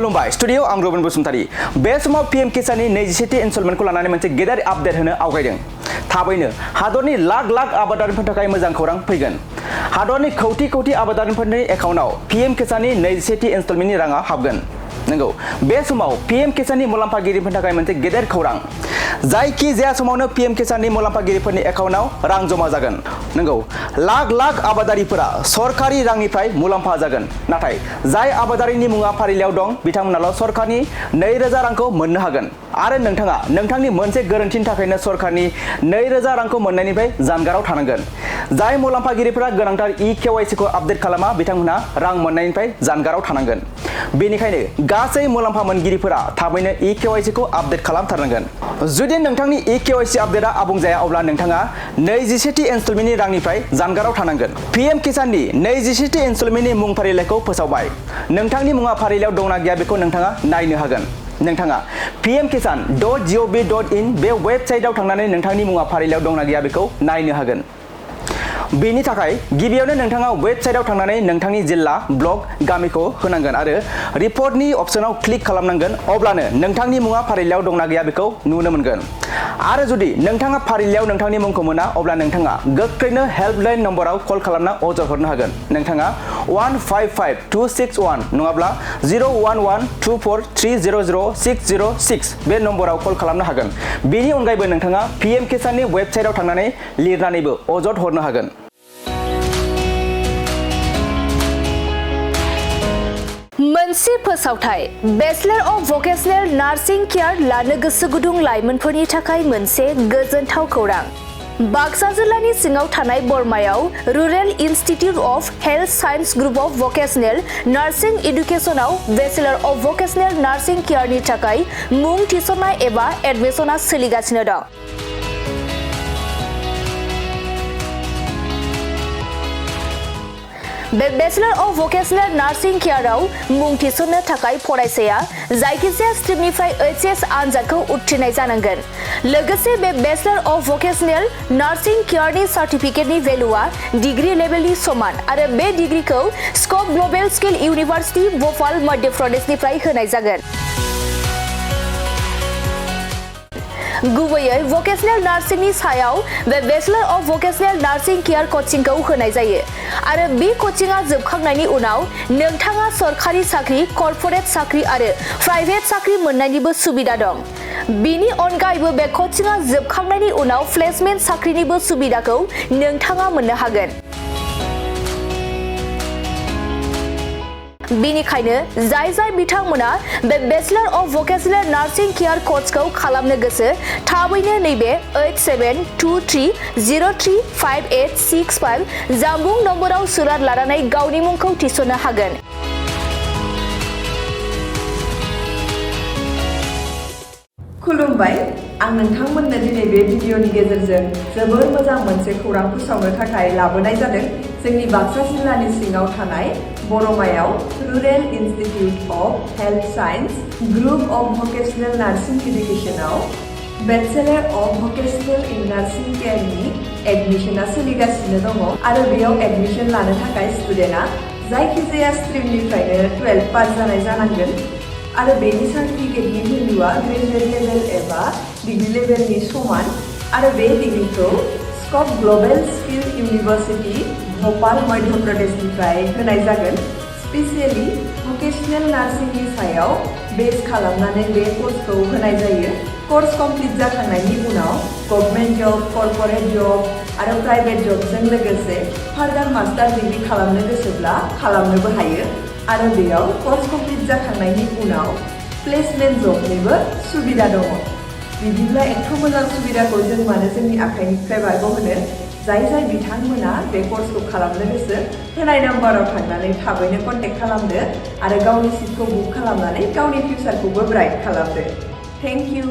खुलुमबाय स्टुडियो आं रबिन बसुमतारी बे समाव पीएम किसाननि 21थि इनस्टलमेन्टखौ लानानै मोनसे गेदेर आपडेट होनो आवगायदों थाबैनो हादरनि लाख लाख आबादारिफोरनि थाखाय मोजां खौरां फैगोन हादरनि कौटि कौटि आबादारिफोरनि एकाउन्टआव पीएम किसाननि 21थि इनस्टलमेन्टनि राङा हाबगोन नंगौ बे समाव पीएम किसाननि मुलाम्फागिरिफोरनि थाखाय मोनसे गेदेर खौरां जायखि जाया समावनो पीएम किसाननि मुलाम्फागिरिफोरनि एकाउन्टआव रां जमा जागोन नंगौ लाख लाख आबादारिफोरा सरकारि रांनिफ्राय मुलाम्फा जागोन नाथाय जाय आबादारिनि मुङा फारिलाइयाव दं बिथांमोनाल' सरकारनि 2000 रांखौ मोननो हागोन आरो नोंथाङा नोंथांनि मोनसे गोरोन्थिनि थाखायनो सरकारनि 2000 रांखौ मोननायनिफ्राय जानगाराव थानांगोन जाय मुलाम्फागिरिफोरा गोनांथार EKYC खौ आपडेट खालामा बिथांमोनहा रां मोननायनिफ्राय जानगाराव थानांगोन बेनिखायनो गासै मुलाम्फा मोनगिरिफोरा थाबैनो EKYC खौ आपडेट खालामथारनांगोन जुदि नोंथांनि EKYC आपडेटआ आबुं जाया अब्ला नोंथाङा 21थि इनस्टलमेन्टनि रांनिफ्राय जानगाराव थानांगोन पीएम किसाननि 21थि इनस्टलमेन्टनि मुं फारिलाइखौ फोसावबाय नोंथांनि मुङा फारिलाइयाव दंना गैया बेखौ नोंथाङा नायनो हागोन नोंथाङा pmkisan.gov.in बे वेबसाइटआव थांनानै नोंथांनि मुङा फारिलाइयाव दंना गैया बेखौ नायनो हागोन बेनि थाखाय गिबियावनो नोंथाङा वेबसाइटआव थांनानै नोंथांनि जिल्ला ब्लक गामिखौ होनांगोन आरो रिपर्टनि अपसनाव क्लिक खालामनांगोन अब्लानो नोंथांनि मुङा फारिलाइयाव दंना गैया बेखौ नुनो मोनगोन आरो जुदि नोंथाङा फारिलाइयाव नोंथांनि मुंखौ मोना अब्ला नोंथाङा गोख्रैनो हेल्पलाइन नम्बराव कल खालामना अजद हरनो हागोन नोंथाङा 155261 नङाब्ला 01124300606 बे नम्बराव कल खालामनो हागोन बेनि अनगायैबो नोंथाङा पीएम किसाननि वेबसाइटआव थांनानै लिरनानैबो अजद हरनो हागोन मोनसे फोसावथाय bachelor of vocational nursing care लानो गोसो गुदुं लाइमोनफोरनि थाखाय मोनसे गोजोनथाव खौरां बाक्सा जिल्लानि सिङाव थानाय बरमायाव rural institute of health science group of vocational nursing एडुकेशनाव बेचलर अफ भकेशनेल नार्सिं केयारनि थाखाय मुं थिसननाय एबा एडमिशना सोलिगासिनो दं बे बेचलर अफ भकेशनेल नार्सिं केयाराव मुं थिसननो थाखाय फरायसाया जायखिजाया स्ट्रिमनिफ्राय HS आनजादखौ उथ्रिनाय जानांगोन लोगोसे बे बेचलर अफ भकेशनेल नार्सिं केयारनि सार्टिफिकेटनि भेलुआ डिग्री लेभेलनि समान आरो बे डिग्रीखौ scope global skill university Bhopal Madhya प्रदेशनिफ्राय होनाय जागोन गुबैयै भकेशनेल नार्सिंनि सायाव बे bachelor of vocational nursing career कचिंखौ होनाय जायो आरो बे कचिंआ जोबखांनायनि उनाव नोंथाङा सरकारि साख्रि कर्परेट साख्रि आरो प्राइभेट साख्रि मोननायनिबो सुबिदा दं बेनि अनगायैबो बे कचिंआ जोबखांनायनि उनाव प्लेसमेन्ट साख्रिनिबो सुबिदाखौ नोंथाङा मोननो हागोन बेनिखायनो जाय बिथांमोना बे bachelor of vocational nursing care कर्सखौ खालामनो गोसो थाबैनो नैबे 8723035865 जानबुं नम्बराव सुलाद लानानै गावनि मुंखौ थिसननो हागोन खुलुमबाय आं नोंथांमोननो दिनै बे भिडिअनि गेजेरजों जोबोर मोजां मोनसे खौरां फोसावनो थाखाय लाबोनाय जादों जोंनि बाक्सा जिल्लानि सिङाव थानाय बरमायाव rural institute of health science group of vocational nursing एडुकेशनाव bachelor of vocational in nursing केयारनि एडमिशना सोलिगासिनो दङ आरो बेयाव एडमिशन लानो थाखाय स्टुडेन्टआ जायखिजाया स्ट्रिमनिफ्रायनो 12 पास जानाय जानांगोन आरो बेनि सार्टिफिकेटनि भेलुआ ग्रेजुवेट लेभेल एबा डिग्री लेभेलनि समान आरो बे डिग्रीखौ scope global skill university Bhopal Madhya प्रदेशनिफ्राय होनाय जागोन स्पेसियेलि भकेशनेल नार्सिंनि सायाव बेस खालामनानै बे कर्सखौ होनाय जायो कर्स कमप्लिट जाखांनायनि उनाव गभर्नमेन्ट जब कर्परेट जब आरो प्राइभेट जबजों लोगोसे फार्दार मास्टार डिग्री खालामनो गोसोब्ला खालामनोबो हायो आरो बेयाव कर्स कमप्लिट जाखांनायनि उनाव प्लेसमेन्ट जबनिबो सुबिदा दङ बिदिब्ला एथ' मोजां सुबिदाखौ जों मानो जोंनि आखाइनिफ्राय बारग'होनो जाय बिथांमोना बे कर्सखौ खालामनो गोसो होनाय नाम्बाराव थांनानै थाबैनो कन्टेक्ट खालामदो आरो गावनि सिटखौ बुक खालामनानै गावनि फिउचारखौबो ब्राइट खालामदो थेंक इउ